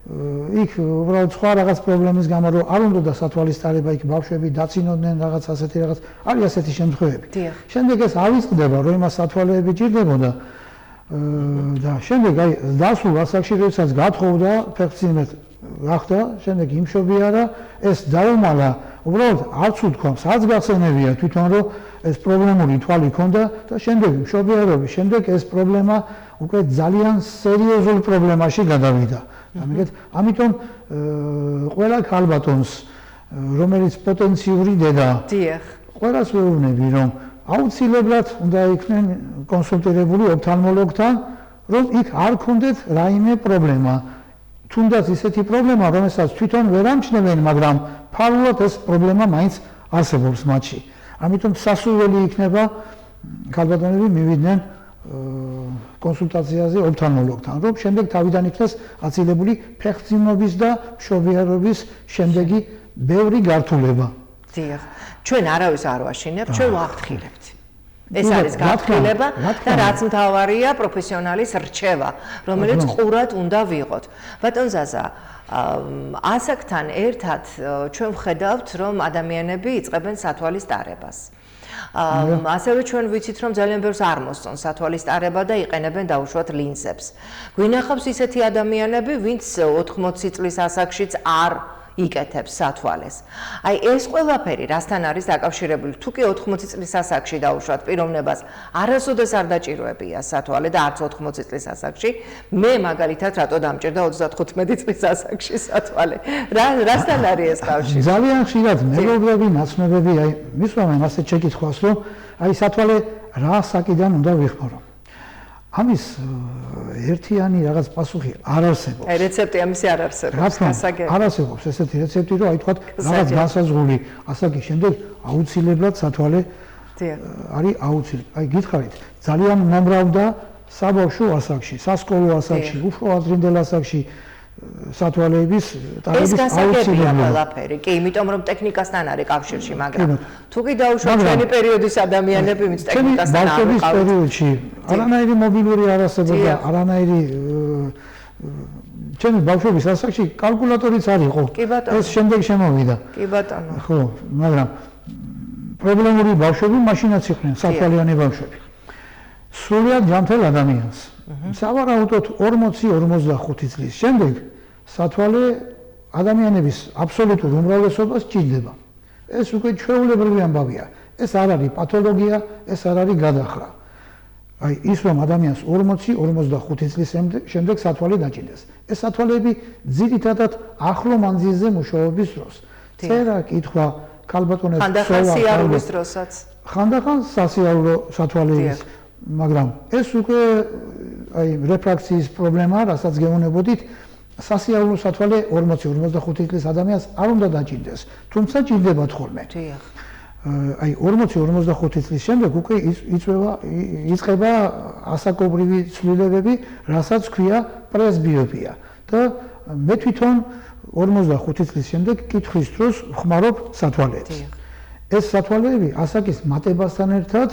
იქ უბრალოდ სხვა რაღაც პრობლემის გამო რომ არ უნდა სათვალის ტარება იქ ბავშვები დაცინოდნენ რაღაც ასეთი რაღაც არის ასეთი შემთხვევები. შემდეგ ეს ავიწყდება რომ იმას სათვალეები ჭირდებოდა და შემდეგ აი დასულ ასაკში როდესაც გათხოვდა ფეხმძიმედ გახდა შემდეგ იმშობია და ეს დაუმალა უბრალოდ არც უთქვამს არც გახსენებია თვითონ რომ ეს პრობლემური თვალი ქონდა და შემდეგ მშობიარობის შემდეგ ეს პრობლემა უკვე ძალიან სერიოზულ პრობლემაში გადავიდა. ამიტომ ყველა ქალბატონს რომელიც პოტენციური დედა ყველას ვეუბნები რომ აუცილებლად უნდა იქნენ კონსულტირებული ოფთალმოლოგთან რომ იქ არ ქონდეთ რაიმე პრობლემა თუნდაც ისეთი პრობლემა რომელსაც თვითონ ვერ ამჩნევენ მაგრამ ფარულად ეს პრობლემა მაინც არსებობს მათში ამიტომ სასურველი იქნება ქალბატონები მივიდნენ კონსულტაციაზე ოფთალმოლოგთან, რომ შემდეგ თავიდან იქნეს აცილებული ფეხმძიმეობის და მშობიარობის შემდეგი ბევრი გართულება. დიახ, ჩვენ არავის არ ვაშინებთ, ჩვენ ვაფრთხილებთ. ეს არის გაფრთხილება და რაც მთავარია პროფესიონალის რჩევა, რომელიც ყურად უნდა ვიღოთ. ბატონ ზაზა, ასაკთან ერთად ჩვენ ვხედავთ, რომ ადამიანები იწყებენ სათვალის ტარებას. ასევე ჩვენ ვიცით რომ ძალიან ბევრს არ მოსწონს სათვალის ტარება და იყენებენ დაუშვათ ლინზებს. გვინახავს ისეთი ადამიანები, ვინც 80 წლის ასაკშიც არ იკეთებს სათვალეს. აი ეს ყველაფერი რასთან არის დაკავშირებული? თუ კი 80 წლის ასაკში დაუშვათ პიროვნებას არასოდეს არ დაჭიროებია სათვალე და არც 80 წლის ასაკში, მე მაგალითად რატო დამჭირდა 35 წლის ასაკში სათვალე? რასთან არის ეს კავშირი? ძალიან ხშირად მეგობრები, ნაცნობები აი მისვამენ ასეთ შეკითხვას, რომ აი სათვალე რა საკიდან უნდა ვიხმარო? ამის ერთიანი რაღაც პასუხი არ არსებობს. აი რეცეპტი ამისი არ არსებობს. არ არსებობს ესეთი რეცეპტი, რომ აი თქვა რაღაც განსაზღვრული ასაკის შემდეგ აუცილებლად სათვალე არის აუცილებელი. აი გითხარით, ძალიან მომრავლდა საბავშვო ასაკში, სასკოლო ასაკში, უფრო ადრინდელ ასაკში სათვალეების ტარების აუცილებლია ყველაფერი. კი, იმიტომ რომ ტექნიკასთან არის კავშირში, მაგრამ თუ კი დაუშვათ ჩვენი პერიოდის ადამიანები, ვინც ტექნიკასთან არ არის პერიოდში, არანაირი მობილური არ არსებობდა, არანაირი ჩემი ბავშვობის ასაკში კალკულატორიც არ იყო. ეს შემდეგ შემოვიდა. კი ბატონო. ხო, მაგრამ პრობლემური ბავშვები მაშინაც იყვნენ, სათვალიანი ბავშვები. სრულად ჯანმრთელ ადამიანს. სავარაუდოდ 40-45 წლის შემდეგ სათვალე ადამიანების აბსოლუტურ უმრავლესობას ჭირდება. ეს უკვე ჩვეულებრივი ამბავია. ეს არ არის პათოლოგია, ეს არ არის გადახრა. აი ის რომ ადამიანს 40-45 წლის შემდეგ სათვალე დაჭირდეს. ეს სათვალეები ძირითადად ახლო მანძილზე მუშაობის დროს. წერა, კითხვა, ქალბატონებს ხანდახან სიარულის დროსაც. ხანდახან სასიარულო სათვალეების მაგრამ ეს უკვე აი რეფრაქციის პრობლემა, რასაც გეუბნებოდით, სასიარულო სათვალე 40-45 წლის ადამიანს არ უნდა დაჭირდეს, თუმცა ჭირდება ხოლმე. დიახ. აი 40-45 წლის შემდეგ უკვე იწყება ასაკობრივი ცვლილებები, რასაც ქვია პრესბიოპია. და მე თვითონ 45 წლის შემდეგ კითხვის დროს ვხმარობ სათვალეებს. ეს სათვალეები ასაკის მატებასთან ერთად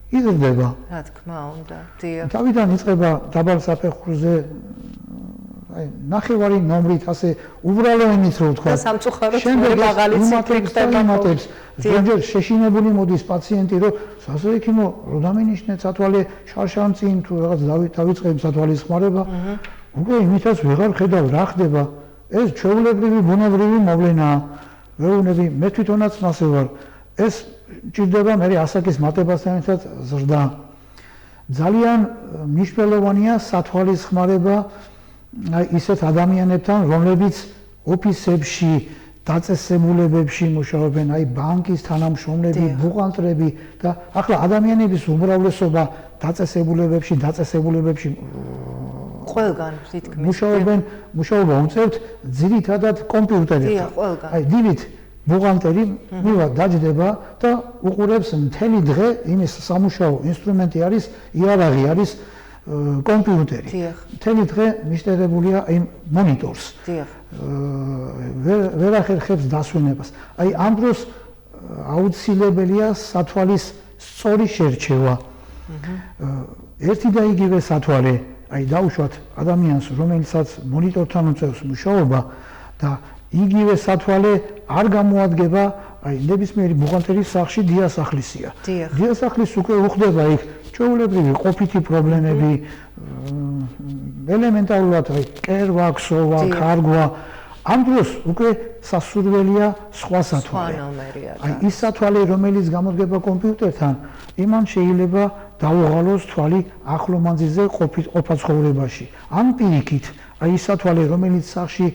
იზრდება. რა თქმა უნდა. დიახ. თავიდან იწყება დაბალ საფეხურზე აი ნახევარი ნომრით ასე უბრალო ენით რო ვთქვა. სამწუხაროდ მაღალი იმატებს. ზოგჯერ შეშინებული მოდის პაციენტი რომ სასექიმო რო დამინიშნე სათვალე შარშან წინ თუ რაღაც დავიწყებ სათვალის ხმარება. უკვე იმითაც ვეღარ ხედავ რა ხდება. ეს ჩვეულებრივი ბუნებრივი მოვლენაა. ვეუბნები მე თვითონაც მასე ვარ. ეს ჭირდება მე ასაკის მატებასთან ერთად ზრდა. ძალიან მნიშვნელოვანია სათვალის ხმარება აი ისეთ ადამიანებთან, რომლებიც ოფისებში, დაწესებულებებში მუშაობენ, აი ბანკის თანამშრომლები, ბუღალტრები და ახლა ადამიანების უმრავლესობა დაწესებულებებში ყველგან თითქმის მუშაობა უწევთ ძირითადად კომპიუტერებთან. დიახ, ყველგან. აი დილით ბუღალტერი მივა დაჯდება და უყურებს მთელი დღე იმის სამუშაო ინსტრუმენტი არის იარაღი არის კომპიუტერი. მთელი დღე მიშტერებულია იმ მონიტორს. ვერ ახერხებს დასვენებას. აი ამ დროს აუცილებელია სათვალის სწორი შერჩევა. ერთი და იგივე სათვალე, აი დაუშვათ ადამიანს, რომელსაც მონიტორთან უწევს მუშაობა და იგივე სათვალე არ გამოადგება აი ნებისმიერი ბუღალტერის სახლში დიასახლისია. დიასახლის უკვე უხდება იქ ჩვეულებრივი ყოფითი პრობლემები, ელემენტარულად აი კერვა, ქსოვა, კარგვა. ამ დროს უკვე სასურველია სხვა სათვალე. აი ის სათვალე, რომელიც გამოდგება კომპიუტერთან, იმან შეიძლება დაუღალოს თვალი ახლო მანძილზე ყოფა ცხოვრებაში. ამ პირიქით, აი ის სათვალე, რომელიც სახში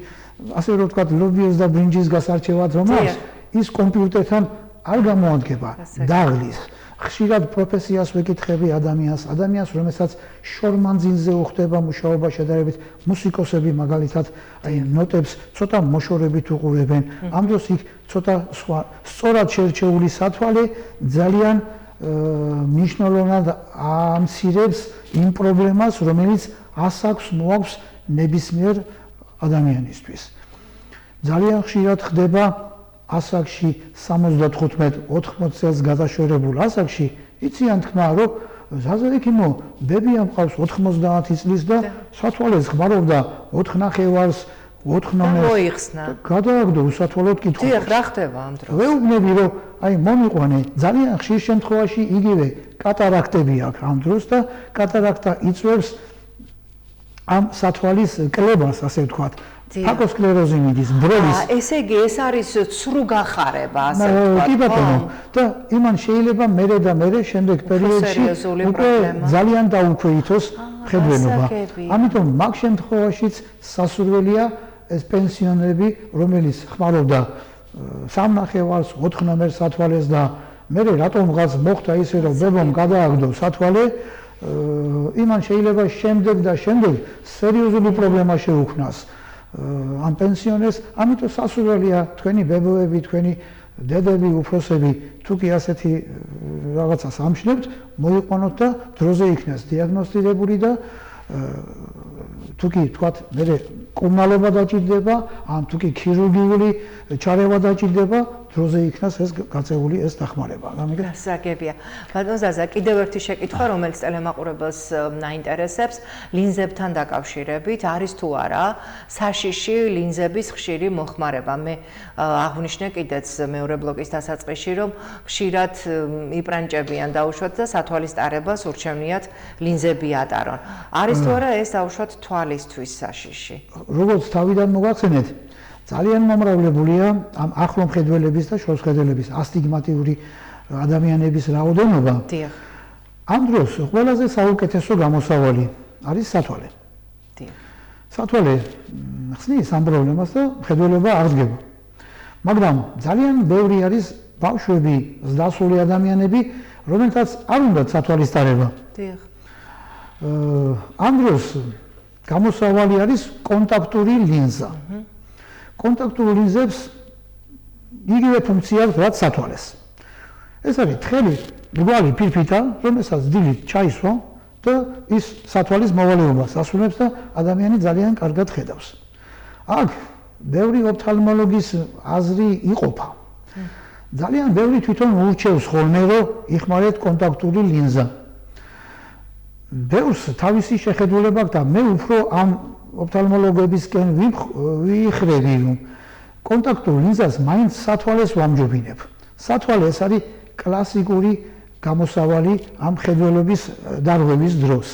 ასე რომ ვთქვათ, ლობიოს და ბრინჯის გასარჩევად რომ აქვს, ის კომპიუტერთან არ გამოადგება, დაღლის. ხშირად პროფესიას ვეკითხები ადამიანს, რომელსაც შორმანძილზე უხდება მუშაობა შედარებით, მუსიკოსები მაგალითად, აი ნოტებს ცოტა მოშორებით უყურებენ. ამ დროს იქ ცოტა სხვა სწორად შერჩეული სათვალე ძალიან მნიშვნელოვნად ამცირებს იმ პრობლემას, რომელიც ასაკს მოაქვს ნებისმიერ ადამიანისთვის. ძალიან ხშირად ხდება ასაკში 75-80 წელს გადაშვერებულ ასაკში, იციან თქმა, რომ ზაზადექიმო ბებია მყავს 90 წლის და სათვალეს ხმარობდა 4 ნახევარს, 4 ნომერს. მოიხსნა. გადააგდო უსათვალოდ კითხავს. დიახ, რა ხდება ამ დროს? ვეუბნები, რომ აი მომიყვანე, ძალიან ხშირ შემთხვევაში იგივე კატარაქტები აქვს ამ დროს და კატარაქტა იწვევს ამ სათვალის კლებას, ასე ვთქვათ. ფაკოსკლეროზი მიდის, ბროლის. ესე იგი, ეს არის ცრუ გახარება, ასე ვთქვათ. კი ბატონო, და იმან შეიძლება მერე და მერე შემდეგ პერიოდში უკვე ძალიან დაუქვეითოს ხედველობა. ამიტომ მაგ შემთხვევაშიც სასურველია ეს პენსიონერები, რომელიც ხმარობდა 3 ნახევარს, 4 ნომერს სათვალეს და მერე რატომღაც მოხდა ისე, რომ ბებომ გადააგდო სათვალე, იმან შეიძლება შემდეგ სერიოზული პრობლემა შეუქმნას. ამ პენსიონერს, ამიტომ სასურველია თქვენი ბებოები, თქვენი დედები, უფროსები, თუ კი ასეთი რაღაცას ამშნებთ, მოიყვანოთ და დროზე იქნას დიაგნოსტირებული და თუ კი თქვათ, მე კომნალობა დაჭირდება, ან თუ კი ქირურგიული ჩარევა დაჭირდება, დროზე იქნას ეს გაწეული ეს დახმარება. გასაგებია. ბატონ ზაზა, კიდევ ერთი შეკითხვა, რომელიც ტელემაყურებელს აინტერესებს, ლინზებთან დაკავშირებით, არის თუ არა საშიში ლინზების ხშირი მოხმარება? მე აღვნიშნე კიდეც მეორე ბლოკის დასაწყისში, რომ ხშირად იპრანჭებიან დაუშვათ და სათვალის ტარებას ურჩევნიათ ლინზები ატარონ. არის თუ არა ეს დაუშვათ თვალისთვის საშიში? როგორც თავიდან მოგახსენეთ, ძალიან მომრავლებულია ამ ახლო მხედველების და შორსმხედველების ასტიგმატიური ადამიანების რაოდენობა. დიახ. ამ დროს ყველაზე საუკეთესო გამოსავალი არის სათვალე. დიახ. სათვალე ხსნის ამ პრობლემას და მხედველობა არ დგება. მაგრამ ძალიან ბევრი არის ბავშვები, ზრდასრული ადამიანები, რომელთაც არ უნდათ სათვალის ტარება. დიახ. ამ დროს გამოსავალი არის კონტაქტური ლინზა. კონტაქტურ ლინზებს იგივე ფუნქცია აქვს, რაც სათვალეს. ეს არის თხელი მრგვალი ფირფიტა, რომელსაც დილით ჩაისვა და ის სათვალის მოვალეობას ასრულებს და ადამიანი ძალიან კარგად ხედავს. აქ ბევრი ოფთალმოლოგის აზრი იყოფა. ძალიან ბევრი თვითონ ურჩევს ხოლმე რომ იხმარეთ კონტაქტური ლინზა. ბევრს თავისი შეხედულება აქვს და მე უფრო ამ ოფთალმოლოგებისკენ ვიხრები რომ კონტაქტურ ლინზას მაინც სათვალეს ვამჯობინებ. სათვალე ეს არის კლასიკური გამოსავალი ამ ხედველობის დარღვევის დროს.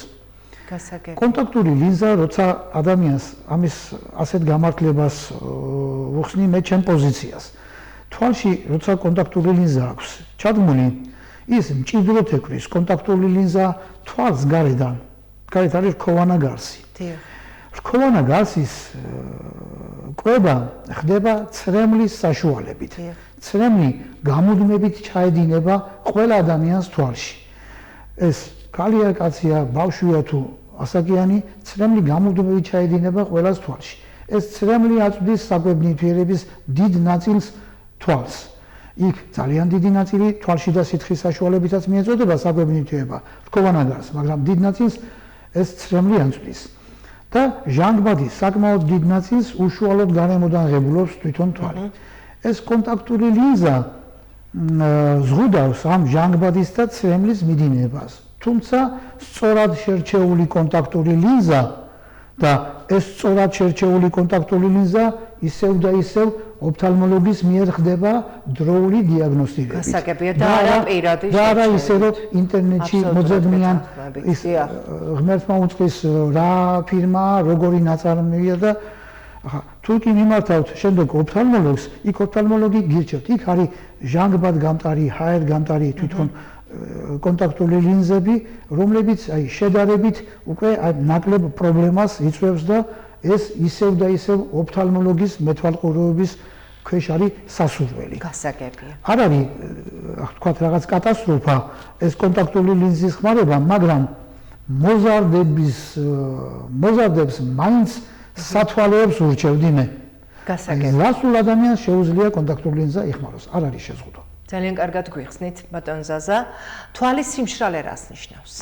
კონტაქტური ლინზა, როცა ადამიანს ამის ასეთ გამართლებას უხსნი მე ჩემ პოზიციას. თვალში, როცა კონტაქტური ლინზა აქვს ჩადგმული, ის მჭიდროდ ეკვრის კონტაქტური ლინზა თვალს გარედან. გარეთ არის რქოვანა გარსი. რქოვანა გარსის კვება ხდება ცრემლის საშუალებით. ცრემლი გამუდმებით ჩაედინება ყველა ადამიანის თვალში. ეს კალია კაცია, ბავშვია თუ ასაკიანი, ცრემლი გამუდმებით ჩაედინება ყველას თვალში. ეს ცრემლი აწვდის საკვებნიუთიერების დიდ ნაწილს თვალს. იქ ძალიან დიდი ნაწილი თვალში და სითხის საშუალებითაც მიეწოდება საკვებნიუთიერება, რქოვანა გარს, მაგრამ დიდ ნაწილს ეს ცრემლი აწვდის. და ჟანგბადის საკმაოდ დიდ ნაწილს უშუალოდ გარემოდან ღებულობს თვითონ თვალი. ეს კონტაქტური ლინზა ზღუდავს ამ ჟანგბადის და ცრემლის მიდინებას. თუმცა სწორად შერჩეული კონტაქტური ლინზა და ეს სწორად შერჩეული კონტაქტური ლინზა ისევ და ისევ ოფთალმოლოგის მიერ ხდება დროული დიაგნოსტიკებით. გასაგებია და არა პირადი და არა ისე რომ ინტერნეტში მოძებნიან ის ღმერთმა უწყის რა ფირმა, როგორი ნაწარმოებია და ახლა თუ კი მიმართავთ შემდეგ ოფთალმოლოგს, იქ ოფთალმოლოგი გირჩევთ, იქ არის ჟანგბად გამტარი, ჰაერ გამტარი თვითონ კონტაქტური ლინზები, რომლებიც აი შედარებით უკვე ნაკლებ პრობლემას იწვევს და ეს ისევ და ისევ ოფთალმოლოგის მეთვალყურეობის ქვეშ არის სასურველი. გასაგებია. არ არის თქვათ რაღაც კატასტროფა ეს კონტაქტური ლინზის ხმარება, მაგრამ მოზარდებს მაინც სათვალეებს ურჩევდი მე. გასაგებია. გასულ ადამიანს შეუძლია კონტაქტური ლინზა იხმაროს, არ არის შეზღუდვა. ძალიან კარგად გვიხსნით, ბატონ ზაზა. თვალის სიმშრალე რას ნიშნავს?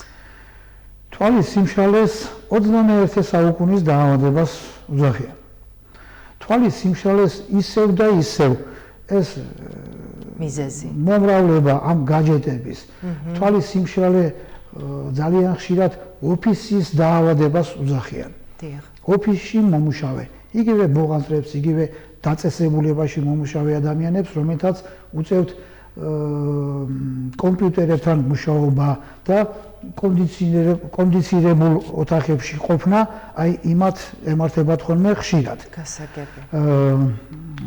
თვალის სიმშრალეს 21 საუკუნის დაავადებას უძახიან. თვალის სიმშრალეს ისევ და ისევ ეს მიზეზი მომრავლება ამ გაჯეტების. თვალის სიმშრალე ძალიან ხშირად ოფისის დაავადებას უძახიან. ოფისში მომუშავე, იგივე ბუღალტრებს, იგივე დაწესებულებაში მომუშავე ადამიანებს, რომელთაც უწევთ კომპიუტერებთან მუშაობა და კონდიცირებულ ოთახებში ყოფნა, აი იმათ ემართებათ ხოლმე ხშირად. გასაგებია.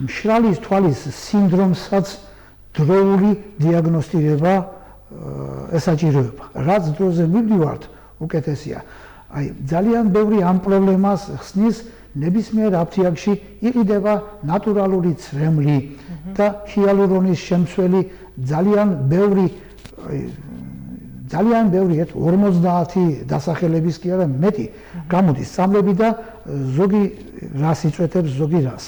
მშრალის თვალის სინდრომსაც დროული დიაგნოსტირება ესაჭიროება. რაც დროზე მივდივართ, უკეთესია. აი ძალიან ბევრი ამ პრობლემას ხსნის ნებისმიერ აფთიაქში იყიდება ნატურალური ცრემლი და ჰიალურონის შემცველი ძალიან ბევრი 50 დასახელების კი არა მეტი გამოდის სამლები და ზოგი რას იწვეთებს ზოგი რას.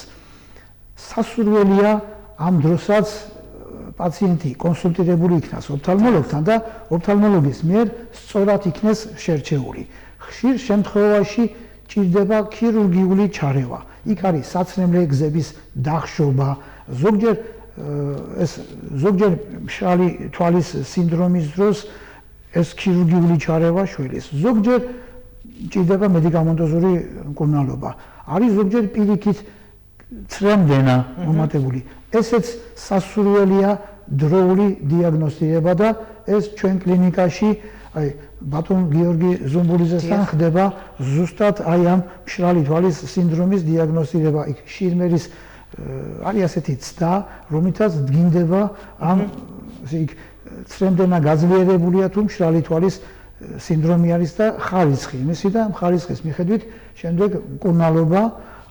სასურველია ამ დროსაც პაციენტი კონსულტირებული იქნას ოფთალმოლოგთან და ოფთალმოლოგის მიერ სწორად იქნეს შერჩეული. ხშირ შემთხვევაში ჭირდება ქირურგიული ჩარევა. იქ არის საცრემლე გზების დახშობა, ზოგჯერ მშრალი თვალის სინდრომის დროს ეს ქირურგიული ჩარევა შველის. ზოგჯერ ჭირდება მედიკამენტოზური მკურნალობა. არის ზოგჯერ პირიქით ცრემლენა მომატებული. ესეც სასურველია დროული დიაგნოსტირება და ეს ჩვენ კლინიკაში აი ბატონ გიორგი ზუმბულიძესთან ხდება ზუსტად აი ამ მშრალი თვალის სინდრომის დიაგნოსტირება. იქ შირმერის არის ასეთი ცდა, რომლითაც დგინდება ამ იქ ცრემლენა გაძლიერებულია თუ მშრალი თვალის სინდრომი არის და ხარისხი იმისი და ხარისხის მიხედვით შემდეგ მკურნალობა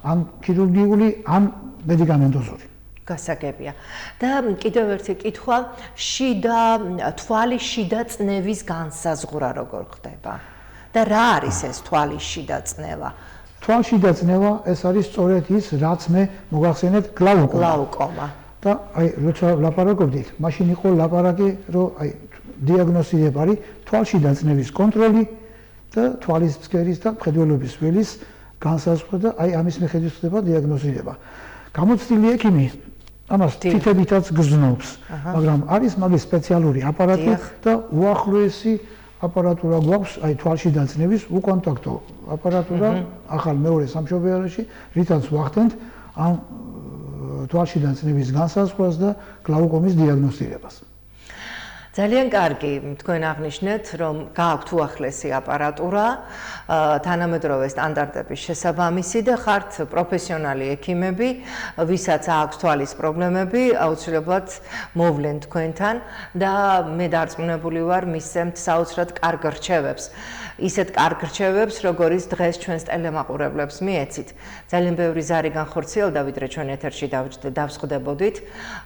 ან ქირურგიული ან მედიკამენტოზური. გასაგებია. და კიდევ ერთი კითხვა, თვალის შიდა წნევის განსაზღვრა როგორ ხდება? და რა არის ეს თვალის შიდა წნევა? თვალის შიდა წნევა ეს არის სწორედ ის, რაც მე მოგახსენეთ გლაუკომა. და აი როცა ლაპარაკობდით, მაშინ იყო ლაპარაკი, რომ აი დიაგნოსტირება არის თვალის შიდა წნევის კონტროლი და თვალის ფსკერის და მხედველობის ველის განსაზღვრა და აი ამის მიხედვით ხდება დიაგნოსტირება. გამოცდილი ექიმი ამას თითებითაც გრძნობს, მაგრამ არის მაგის სპეციალური აპარატი და უახლოესი აპარატურა გვაქვს, აი თვალში დაცნების უკონტაქტო აპარატურა, ახალ მეორე სამშობიაროში, რითაც ვახდენთ ამ თვალში დაცნების განსაზღვრას და გლაუკომის დიაგნოსტირებას. ძალიან კარგი, თქვენ აღნიშნეთ, რომ გააქვთ უახლესი აპარატურა, თანამედროვე სტანდარტების შესაბამისი და ხართ პროფესიონალი ექიმები, ვისაც აქვს თვალის პრობლემები, აუცილებლად მოვლენ თქვენთან და მე დარწმუნებული ვარ, მისცემთ საოცრად კარგ რჩევებს. ისეთ კარგ რჩევებს, როგორიც დღეს ჩვენს ტელემაყურებლებს მიეცით. ძალიან ბევრი ზარი განხორციელდა, ვიდრე ჩვენ ეთერში დავსხვდებოდით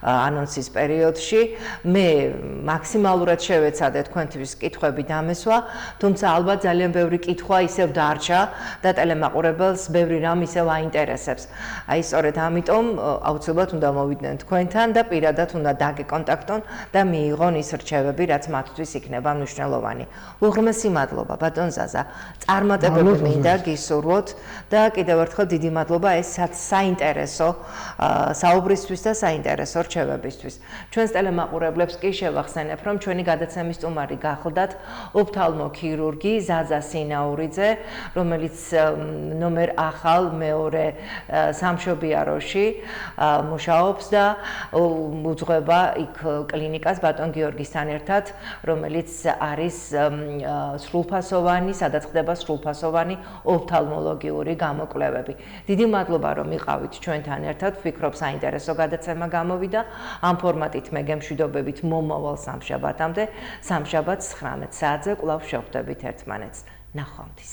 ანონსის პერიოდში. მე მაქსიმალურად შევეცადე თქვენთვის კითხვები დამესვა, თუმცა ალბათ ძალიან ბევრი კითხვა ისევ დარჩა და ტელემაყურებელს ბევრი რამ ისევ აინტერესებს. აი სწორედ ამიტომ აუცილებლად უნდა მოვიდნენ თქვენთან და პირადად უნდა დაგეკონტაქტონ და მიიღონ ის რჩევები, რაც მათთვის იქნება მნიშვნელოვანი. უღრმესი მადლობა ბატონ ზაზა, წარმატებები მინდა გისურვოთ და კიდევ ერთხელ დიდი მადლობა ეს საინტერესო საუბრისთვის და საინტერესო რჩევებისთვის. ჩვენს ტელემაყურებლებს კი შევახსენებ, რომ ჩვენი გადაცემის სტუმარი გახლდათ ოფთალმოქირურგი ზაზა სინაურიძე, რომელიც ნომერ ახალ მეორე სამშობიაროში მუშაობს და უძღვება იქ კლინიკას ბატონ გიორგისთან ერთად, რომელიც არის სრულფასოვანი, სადაც ხდება სრულფასოვანი ოფთალმოლოგიური გამოკვლევები. დიდი მადლობა, რომ იყავით ჩვენთან ერთად, ვფიქრობ საინტერესო გადაცემა გამოვიდა. ამ ფორმატით მე გემშვიდობებით მომავალ სამშაბათამდე, სამშაბათს 19 საათზე კვლავ შევხვდებით ერთმანეთს. ნახვამდის.